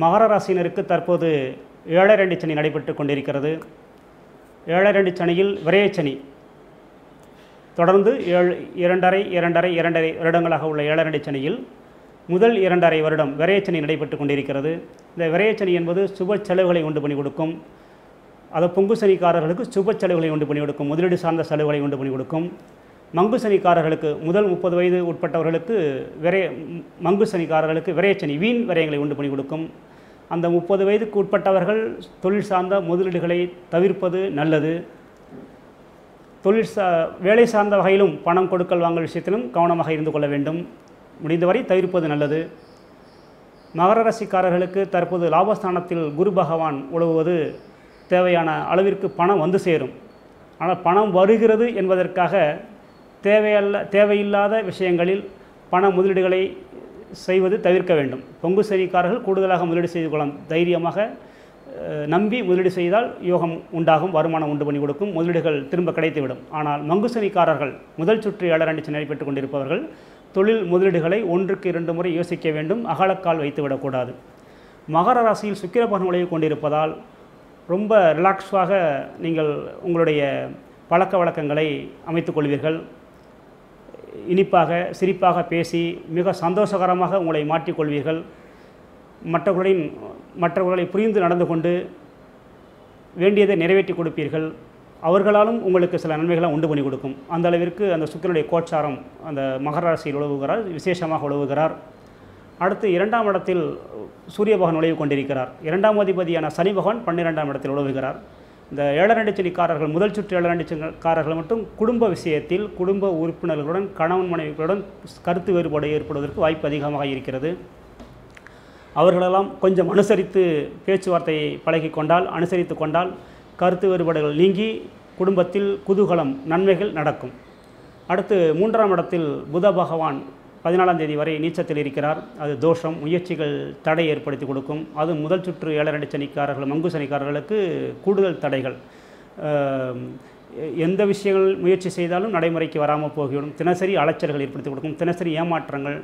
மகர ராசியினருக்கு தற்போது 7.5 சனி நடைபெற்று கொண்டிருக்கிறது. 7.5 சனியில் விரயச்சனி தொடர்ந்து 2.5 வருடங்களாக உள்ள 7.5 சனியில் முதல் 2.5 வருடம் விரயச்சனி நடைபெற்று கொண்டிருக்கிறது. இந்த விரயச்சனி என்பது சுப செலவுகளை உண்டு பண்ணி கொடுக்கும். அது பொங்கு சனிக்காரர்களுக்கு சுப செலவுகளை உண்டு பண்ணி கொடுக்கும், முதலீடு சார்ந்த செலவுகளை உண்டு பண்ணி கொடுக்கும். மங்கு சனிக்காரர்களுக்கு முதல் 30 வயது உட்பட்டவர்களுக்கு மங்கு சனிக்காரர்களுக்கு விரயச்சனி வீண் விரயங்களை உண்டு பண்ணி கொடுக்கும். அந்த 30 வயதுக்கு உட்பட்டவர்கள் தொழில் சார்ந்த முதலீடுகளை தவிர்ப்பது நல்லது. வேலை சார்ந்த வகையிலும் பணம் கொடுக்கல் வாங்கல் விஷயத்திலும் கவனமாக இருந்து கொள்ள வேண்டும். முடிந்தவரை தவிர்ப்பது நல்லது. மகர ராசிக்காரர்களுக்கு தற்போது லாபஸ்தானத்தில் குரு பகவான் உழவுவது தேவையான அளவிற்கு பணம் வந்து சேரும். ஆனால் பணம் வருகிறது என்பதற்காக தேவையில்லாத விஷயங்களில் பண முதலீடுகளை செய்வது தவிர்க்க வேண்டும். பொங்கு சனிக்காரர்கள் கூடுதலாக முதலீடு செய்து கொள்ளலாம். தைரியமாக நம்பி முதலீடு செய்தால் யோகம் உண்டாகும், வருமானம் உண்டு பண்ணி கொடுக்கும், முதலீடுகள் திரும்ப கிடைத்துவிடும். ஆனால் மங்கு சனிக்காரர்கள் முதல் சுற்று 7.5 சனி நடைபெற்று கொண்டிருப்பவர்கள் தொழில் முதலீடுகளை 1க்கு 2 முறை யோசிக்க வேண்டும், அகலக்கால் வைத்துவிடக்கூடாது. மகர ராசியில் சுக்கிர பகவான் நுழைவு கொண்டிருப்பதால் ரொம்ப ரிலாக்ஸாக நீங்கள் உங்களுடைய பழக்க வழக்கங்களை அமைத்துக் கொள்வீர்கள். இனிப்பாக சிரிப்பாக பேசி மிக சந்தோஷகரமாக உங்களை மாற்றிக்கொள்வீர்கள். மற்றவர்களை புரிந்து நடந்து கொண்டு வேண்டியதை நிறைவேற்றி கொடுப்பீர்கள். அவர்களாலும் உங்களுக்கு சில நன்மைகளை உண்டு பண்ணி கொடுக்கும். அந்த அளவிற்கு அந்த சுக்கிரனுடைய கோச்சாரம் அந்த மகர ராசியில் உழவுகிறார், விசேஷமாக உழவுகிறார். அடுத்து 2ஆம் இடத்தில் சூரிய பகவான் நுழைவு கொண்டிருக்கிறார். 2ஆம் அதிபதியான சனி பகவான் 12ஆம் இடத்தில் உழவுகிறார். இந்த 7.5 சனிக்காரர்கள் முதல் சுற்று 7.5 சனிக்காரர்கள் மட்டும் குடும்ப விஷயத்தில் குடும்ப உறுப்பினர்களுடன் கணவன் மனைவிகளுடன் கருத்து வேறுபாடு ஏற்படுவதற்கு வாய்ப்பு அதிகமாக இருக்கிறது. அவர்களெல்லாம் கொஞ்சம் அனுசரித்து பேச்சுவார்த்தையை பழகி கொண்டால், அனுசரித்து கொண்டால் கருத்து வேறுபாடுகள் நீங்கி குடும்பத்தில் குதூகலம் நன்மைகள் நடக்கும். அடுத்து 3ஆம் இடத்தில் புத பகவான் 14ஆம் தேதி வரை நீச்சத்தில் இருக்கிறார். அது தோஷம், முயற்சிகள் தடை ஏற்படுத்தி கொடுக்கும். அது முதல் சுற்று 7.5 சனிக்காரர்கள் மங்கு சனிக்காரர்களுக்கு கூடுதல் தடைகள். எந்த விஷயங்கள் முயற்சி செய்தாலும் நடைமுறைக்கு வராமல் போகிவிடும். தினசரி அலைச்சல்கள் ஏற்படுத்தி கொடுக்கும், தினசரி ஏமாற்றங்கள்,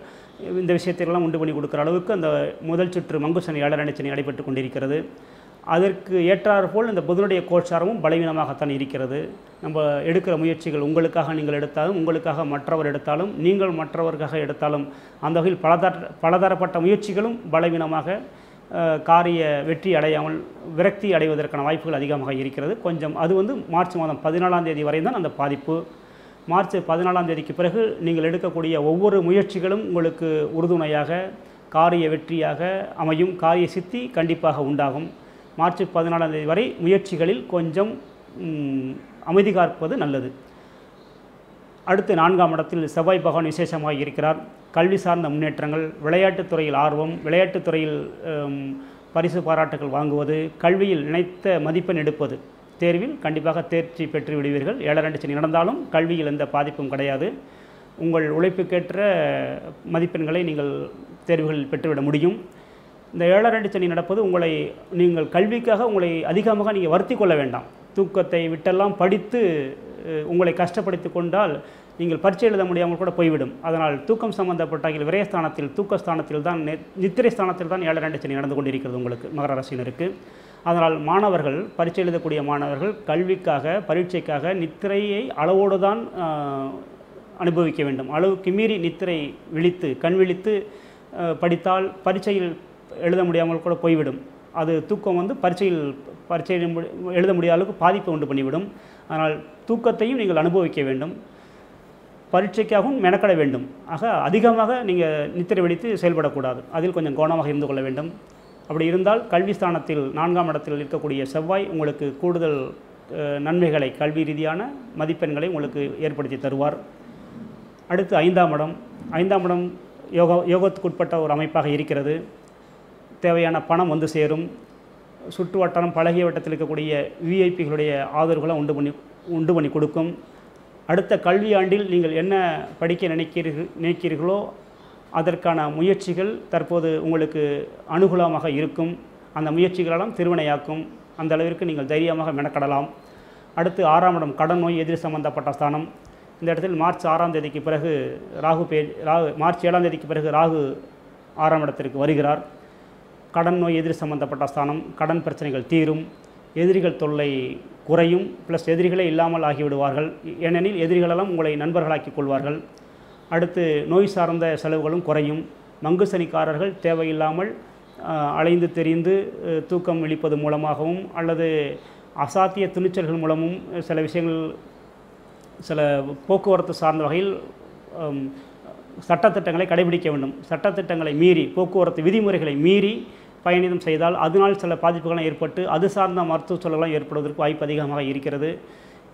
இந்த விஷயத்திலெல்லாம் உண்டு பண்ணி கொடுக்குற அளவுக்கு அந்த முதல் சுற்று மங்கு சனி 7.5 சனி நடைபெற்று கொண்டிருக்கிறது. அதற்கு ஏற்றாற்போல் இந்த புதனுடைய கோச்சாரமும் பலவீனமாகத்தான் இருக்கிறது. நம்ம எடுக்கிற முயற்சிகள் உங்களுக்காக நீங்கள் எடுத்தாலும், உங்களுக்காக மற்றவர் எடுத்தாலும், நீங்கள் மற்றவருக்காக எடுத்தாலும் அந்த வகையில் பலதரப்பட்ட முயற்சிகளும் பலவீனமாக காரிய வெற்றி அடையாமல் விரக்தி அடைவதற்கான வாய்ப்புகள் அதிகமாக இருக்கிறது. கொஞ்சம் அது மார்ச் மாதம் 14ஆம் தேதி வரை தான் அந்த பாதிப்பு. மார்ச் 14ஆம் தேதிக்கு பிறகு நீங்கள் எடுக்கக்கூடிய ஒவ்வொரு முயற்சிகளும் உங்களுக்கு உறுதுணையாக காரிய வெற்றியாக அமையும். காரிய சித்தி கண்டிப்பாக உண்டாகும். மார்ச் 14ஆம் தேதி வரை முயற்சிகளில் கொஞ்சம் அமைதி காப்பது நல்லது. அடுத்து 4ஆம் இடத்தில் செவ்வாய் பகவான் விசேஷமாக இருக்கிறார். கல்வி சார்ந்த முன்னேற்றங்கள், விளையாட்டுத் துறையில் ஆர்வம், விளையாட்டுத் துறையில் பரிசு பாராட்டுகள் வாங்குவது, கல்வியில் நினைத்த மதிப்பெண் எடுப்பது, தேர்வில் கண்டிப்பாக தேர்ச்சி பெற்று விடுவீர்கள். 7.5 சனி நடந்தாலும் கல்வியில் எந்த பாதிப்பும் கிடையாது. உங்கள் உழைப்புக்கேற்ற மதிப்பெண்களை நீங்கள் தேர்வுகளில் பெற்றுவிட முடியும். இந்த 7.5 சனி நடப்பது நீங்கள் கல்விக்காக உங்களை அதிகமாக நீங்கள் வருத்தி கொள்ள வேண்டாம். தூக்கத்தை விட்டெல்லாம் படித்து உங்களை கஷ்டப்படுத்தி கொண்டால் நீங்கள் பரீட்சை எழுத முடியாமல் கூட போய்விடும். அதனால் தூக்கம் சம்பந்தப்பட்ட விரயஸ்தானத்தில் தூக்கஸ்தானத்தில் தான் நித்திரை ஸ்தானத்தில் தான் 7.5 சனி நடந்து கொண்டிருக்கிறது உங்களுக்கு மகர ராசியினருக்கு. அதனால் மாணவர்கள், பரீட்சை எழுதக்கூடிய மாணவர்கள் கல்விக்காக பரீட்சைக்காக நித்திரையை அளவோடு தான் அனுபவிக்க வேண்டும். அளவுக்கு மீறி நித்திரை விழித்து கண் விழித்து படித்தால் பரீட்சையில் எழுத முடியாமல் கூட போய்விடும். அது தூக்கம் பரீட்சை எழுத முடியாத அளவுக்கு பாதிப்பை உண்டு பண்ணிவிடும். அதனால் தூக்கத்தையும் நீங்கள் அனுபவிக்க வேண்டும், பரீட்சைக்காகவும் மெனக்கட வேண்டும். ஆக அதிகமாக நீங்கள் நித்திரை வெடித்து செயல்படக்கூடாது. அதில் கொஞ்சம் கவனமாக இருந்து கொள்ள வேண்டும். அப்படி இருந்தால் கல்வி ஸ்தானத்தில் 4ஆம் இடத்தில் இருக்கக்கூடிய செவ்வாய் உங்களுக்கு கூடுதல் நன்மைகளை, கல்வி ரீதியான மதிப்பெண்களை உங்களுக்கு ஏற்படுத்தி தருவார். அடுத்து 5ஆம் இடம். 5ஆம் இடம் யோகத்துக்குட்பட்ட ஒரு அமைப்பாக இருக்கிறது. தேவையான பணம் வந்து சேரும். சுற்று வட்டாரம் பழகிய வட்டத்தில் இருக்கக்கூடிய விஐபிகளுடைய ஆதரவுகளை உண்டு பண்ணி கொடுக்கும். அடுத்த கல்வி ஆண்டில் நீங்கள் என்ன படிக்க நினைக்கிறீர்களோ அதற்கான முயற்சிகள் தற்போது உங்களுக்கு அனுகூலமாக இருக்கும். அந்த முயற்சிகளெல்லாம் திருவினையாக்கும். அந்த அளவிற்கு நீங்கள் தைரியமாக மெனக்கடலாம். அடுத்து 6ஆம் இடம் கடன் நோய் எதிர் சம்பந்தப்பட்ட ஸ்தானம். இந்த இடத்தில் மார்ச் 6ஆம் தேதிக்கு பிறகு மார்ச் 7ஆம் தேதிக்கு பிறகு ராகு 6ஆம் இடத்திற்கு வருகிறார். கடன் நோய் எதிரி சம்பந்தப்பட்ட ஸ்தானம், கடன் பிரச்சனைகள் தீரும், எதிரிகள் தொல்லை குறையும், ப்ளஸ் எதிரிகளே இல்லாமல் ஆகிவிடுவார்கள். ஏனெனில் எதிரிகளெல்லாம் உங்களை நண்பர்களாக்கிக் கொள்வார்கள். அடுத்து நோய் சார்ந்த செலவுகளும் குறையும். மங்கு சனிக்காரர்கள் தேவையில்லாமல் அலைந்து தெரிந்து தூக்கம் இழிப்பது மூலமாகவும் அல்லது அசாத்திய துணிச்சல்கள் மூலமும் சில விஷயங்கள், சில போக்குவரத்து சார்ந்த வகையில் சட்டத்திட்டங்களை கடைபிடிக்க வேண்டும். சட்டத்திட்டங்களை மீறி, போக்குவரத்து விதிமுறைகளை மீறி பயணிதம் செய்தால் அதனால் சில பாதிப்புகளும் ஏற்பட்டு அது சார்ந்த மருத்துவ சூழலும் ஏற்படுவதற்கு வாய்ப்பு அதிகமாக இருக்கிறது.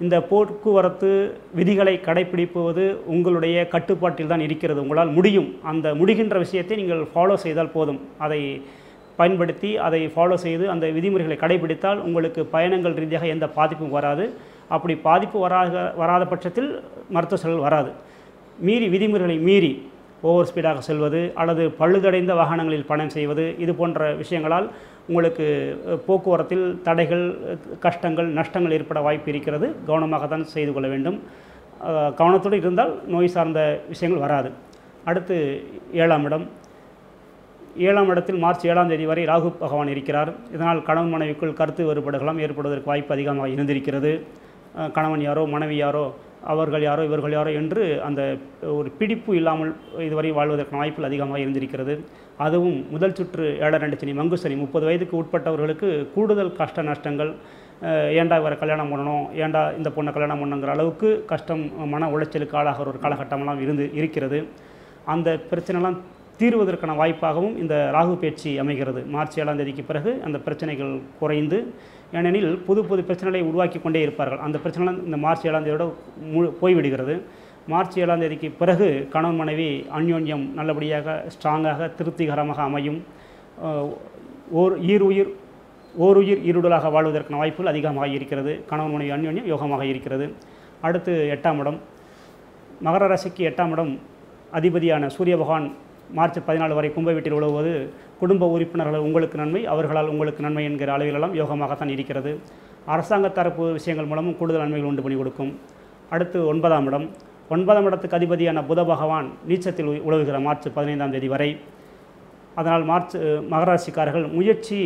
இந்த போக்குவரத்து விதிகளை கடைபிடிப்பது உங்களுடைய கட்டுப்பாட்டில் தான் இருக்கிறது. உங்களால் முடியும். அந்த முடிகின்ற விஷயத்தை நீங்கள் ஃபாலோ செய்தால் போதும். அதை பயன்படுத்தி அதை ஃபாலோ செய்து அந்த விதிமுறைகளை கடைபிடித்தால் உங்களுக்கு பயணங்கள் ரீதியாக எந்த பாதிப்பும் வராது. அப்படி பாதிப்பு வராத பட்சத்தில் மருத்துவ செலவு வராது. விதிமுறைகளை மீறி ஓவர் ஸ்பீடாக செல்வது அல்லது பழுதடைந்த வாகனங்களில் பயணம் செய்வது, இது போன்ற விஷயங்களால் உங்களுக்கு போக்குவரத்தில் தடைகள், கஷ்டங்கள், நஷ்டங்கள் ஏற்பட வாய்ப்பு இருக்கிறது. கவனமாக தான் செய்து கொள்ள வேண்டும். கவனத்தோடு இருந்தால் நோய் சார்ந்த விஷயங்கள் வராது. அடுத்து 7ஆம் இடம். 7ஆம் இடத்தில் மார்ச் 7ஆம் தேதி வரை ராகு பகவான் இருக்கிறார். இதனால் கணவன் மனைவிக்குள் கருத்து வேறுபாடுகளும் ஏற்படுவதற்கு வாய்ப்பு அதிகமாக இருந்திருக்கிறது. கணவன் யாரோ, மனைவி யாரோ, அவர்கள் யாரோ, இவர்கள் யாரோ என்று அந்த ஒரு பிடிப்பு இல்லாமல் இதுவரை வாழ்வதற்கான வாய்ப்புகள் அதிகமாக இருந்திருக்கிறது. அதுவும் முதல் சுற்று 7.2 சனி, மங்கு சனி 30 வயதுக்கு உட்பட்டவர்களுக்கு கூடுதல் கஷ்ட நஷ்டங்கள், ஏண்டா இவரை கல்யாணம் பண்ணணும், ஏண்டா இந்த பொண்ணை கல்யாணம் பண்ணுங்கிற அளவுக்கு கஷ்டம், மன உளைச்சலுக்கு ஆளாகிற ஒரு காலகட்டமெல்லாம் இருக்கிறது. அந்த பிரச்சனைலாம் தீர்வதற்கான வாய்ப்பாகவும் இந்த ராகு பேச்சு அமைகிறது. மார்ச் 7ஆம் தேதிக்கு பிறகு அந்த பிரச்சனைகள் குறைந்து, ஏனெனில் புது புது பிரச்சனைகளை உருவாக்கி கொண்டே இருப்பார்கள். அந்த பிரச்சனைலாம் இந்த மார்ச் 7ஆம் தேதியோடு போய்விடுகிறது. மார்ச் 7ஆம் தேதிக்கு பிறகு கணவன் மனைவி அந்யோன்யம் நல்லபடியாக, ஸ்ட்ராங்காக, திருப்திகரமாக அமையும். ஓருயிர் ஈருடலாக வாழ்வதற்கான வாய்ப்புகள் அதிகமாக இருக்கிறது. கணவன் மனைவி அந்யோன்யம் யோகமாக இருக்கிறது. அடுத்து 8ஆம் இடம். மகர ராசிக்கு 8ஆம் இடம் அதிபதியான சூரிய பகவான் மார்ச் 14 வரை கும்ப வீட்டில் உழவுவது குடும்ப உறுப்பினர்கள் உங்களுக்கு நன்மை, அவர்களால் உங்களுக்கு நன்மை என்கிற அளவிலெல்லாம் யோகமாகத்தான் இருக்கிறது. அரசாங்க தரப்பு விஷயங்கள் மூலமும் கூடுதல் நன்மைகள் உண்டு பண்ணி கொடுக்கும். அடுத்து 9ஆம் இடம். 9ஆம் இடத்துக்கு அதிபதியான புத பகவான் நீச்சத்தில் உழவுகிற மார்ச் 15ஆம் தேதி வரை. அதனால் மகர ராசிக்காரர்கள் முயற்சி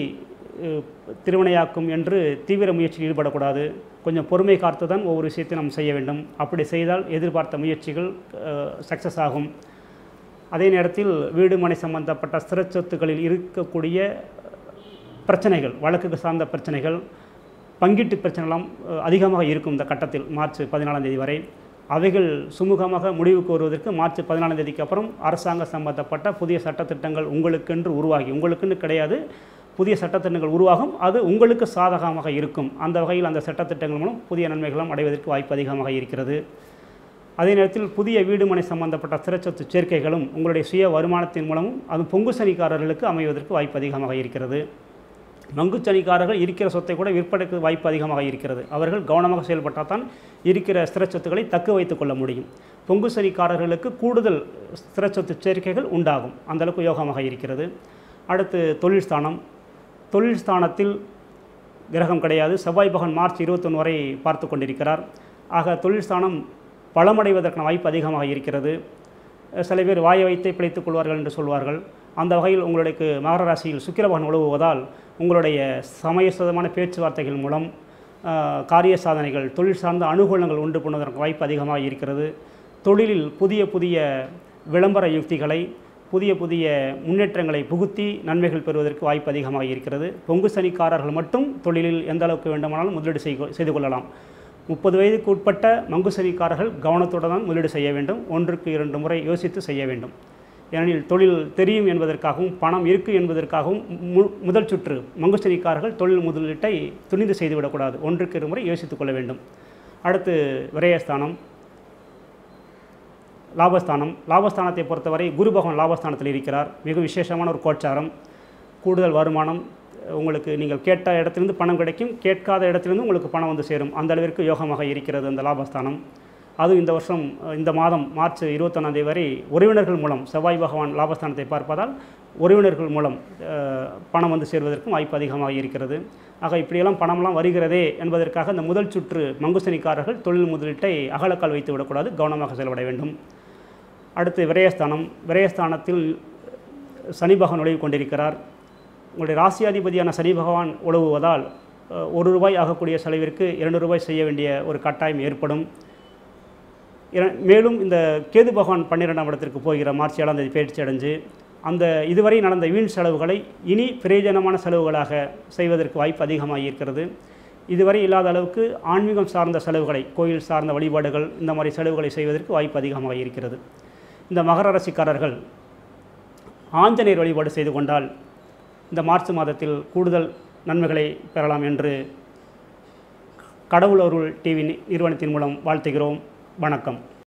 திருவினையாக்கும் என்று தீவிர முயற்சியில் ஈடுபடக்கூடாது. கொஞ்சம் பொறுமை காத்து தான் ஒவ்வொரு விஷயத்தையும் நாம் செய்ய வேண்டும். அப்படி செய்தால் எதிர்பார்த்த முயற்சிகள் சக்ஸஸ் ஆகும். அதே நேரத்தில் வீடு மனை சம்பந்தப்பட்ட ஸ்திர சொத்துக்களில் இருக்கக்கூடிய பிரச்சனைகள், வழக்குக்கு சார்ந்த பிரச்சனைகள், பங்கீட்டு பிரச்சனைலாம் அதிகமாக இருக்கும் இந்த கட்டத்தில் மார்ச் 14ஆம் தேதி வரை. அவைகள் சுமூகமாக முடிவுக்கு வருவதற்கு மார்ச் 14ஆம் தேதிக்கு அப்புறம் அரசாங்க சம்பந்தப்பட்ட புதிய சட்டத்திட்டங்கள் உங்களுக்கென்று உருவாகி, உங்களுக்குன்னு கிடையாது, புதிய சட்டத்திட்டங்கள் உருவாகும். அது உங்களுக்கு சாதகமாக இருக்கும். அந்த வகையில் அந்த சட்டத்திட்டங்கள் மூலம் புதிய நன்மைகளும் அடைவதற்கு வாய்ப்பு அதிகமாக இருக்கிறது. அதே நேரத்தில் புதிய வீடு மனை சம்பந்தப்பட்ட ஸ்திரச்சொத்து சேர்க்கைகளும் உங்களுடைய சுய வருமானத்தின் மூலமும் அது பொங்கு சனிக்காரர்களுக்கு அமைவதற்கு வாய்ப்பு அதிகமாக இருக்கிறது. மங்கு சனிக்காரர்கள் இருக்கிற சொத்தை கூட விற்பனைக்கு வாய்ப்பு அதிகமாக இருக்கிறது. அவர்கள் கவனமாக செயல்பட்டால் தான் இருக்கிற ஸ்திரச்சொத்துக்களை தக்க வைத்துக் கொள்ள முடியும். பொங்கு சனிக்காரர்களுக்கு கூடுதல் ஸ்திரச்சொத்து சேர்க்கைகள் உண்டாகும். அந்தளவுக்கு யோகமாக இருக்கிறது. அடுத்து தொழில் ஸ்தானம். தொழில் ஸ்தானத்தில் கிரகம் கிடையாது. செவ்வாய் பகவான் மார்ச் 21 வரை பார்த்து கொண்டிருக்கிறார். ஆக தொழில் ஸ்தானம் பலமடைவதற்கான வாய்ப்பு அதிகமாக இருக்கிறது. சில பேர் வாயை வைத்தே பிழைத்துக் கொள்வார்கள் என்று சொல்வார்கள். அந்த வகையில் உங்களுக்கு மகர ராசியில் சுக்கிர பகவான் உழவுவதால் உங்களுடைய சமயசுதமான பேச்சுவார்த்தைகள் மூலம் காரிய சாதனைகள், தொழில் சார்ந்த அனுகூலங்கள் உண்டு பண்ணுவதற்கு வாய்ப்பு அதிகமாக இருக்கிறது. தொழிலில் புதிய புதிய விளம்பர யுக்திகளை, புதிய புதிய முன்னேற்றங்களை புகுத்தி நன்மைகள் பெறுவதற்கு வாய்ப்பு அதிகமாக இருக்கிறது. பொங்கு சனிக்காரர்கள் மட்டும் தொழிலில் எந்த அளவுக்கு வேண்டுமானாலும் முதலீடு செய்து கொள்ளலாம். 30 வயதுக்கு உட்பட்ட மங்கு சனிக்காரர்கள் கவனத்துடன் தான் முதலீடு செய்ய வேண்டும். 1க்கு 2 முறை யோசித்து செய்ய வேண்டும். ஏனெனில் தொழில் தெரியும் என்பதற்காகவும் பணம் இருக்குது என்பதற்காகவும் முதல் சுற்று மங்கு சனிக்காரர்கள் தொழில் முதலீட்டை துணிந்து செய்துவிடக்கூடாது. 1க்கு 2 முறை யோசித்துக் கொள்ள வேண்டும். அடுத்து விரயஸ்தானம், லாபஸ்தானம். லாபஸ்தானத்தை பொறுத்தவரை குரு பகவான் லாபஸ்தானத்தில் இருக்கிறார். மிக விசேஷமான ஒரு கோச்சாரம். கூடுதல் வருமானம், உங்களுக்கு நீங்கள் கேட்ட இடத்திலிருந்து பணம் கிடைக்கும், கேட்காத இடத்திலிருந்து உங்களுக்கு பணம் வந்து சேரும். அந்த அளவிற்கு யோகமாக இருக்கிறது அந்த லாபஸ்தானம். அதுவும் இந்த வருஷம், இந்த மாதம் மார்ச் 21ஆம் தேதி வரை உறவினர்கள் மூலம் செவ்வாய் பகவான் லாபஸ்தானத்தை பார்ப்பதால் உறவினர்கள் மூலம் பணம் வந்து சேர்வதற்கும் வாய்ப்பு அதிகமாக இருக்கிறது. ஆக இப்படியெல்லாம் பணம்லாம் வருகிறதே என்பதற்காக இந்த முதல் சுற்று மங்கு சனிக்காரர்கள் தொழில் முதலீட்டை அகலக்கால் வைத்து விடக்கூடாது, கவனமாக செயல்பட வேண்டும். அடுத்து விரயஸ்தானம். விரயஸ்தானத்தில் சனி பகவான் நுழைவு கொண்டிருக்கிறார். உங்களுடைய ராசியாதிபதியான சனி பகவான் உழவுவதால் ₹1 ஆகக்கூடிய செலவிற்கு ₹2 செய்ய வேண்டிய ஒரு கட்டாயம் ஏற்படும். மேலும் இந்த கேது பகவான் 12ஆம் இடத்திற்கு போகிற மார்ச் 7ஆம் தேதி பயிற்சி அடைஞ்சு அந்த இதுவரை நடந்த வீண் செலவுகளை இனி பிரயோஜனமான செலவுகளாக செய்வதற்கு வாய்ப்பு அதிகமாக இருக்கிறது. இதுவரை இல்லாத அளவுக்கு ஆன்மீகம் சார்ந்த செலவுகளை, கோயில் சார்ந்த வழிபாடுகள், இந்த மாதிரி செலவுகளை செய்வதற்கு வாய்ப்பு அதிகமாக இருக்கிறது. இந்த மகர ராசிக்காரர்கள் ஆஞ்சநேயர் வழிபாடு செய்து கொண்டால் இந்த மார்ச் மாதத்தில் கூடுதல் நன்மைகளை பெறலாம் என்று கடவுள் அருள் டிவி நிறுவனத்தின் மூலம் வாழ்த்துகிறோம். வணக்கம்.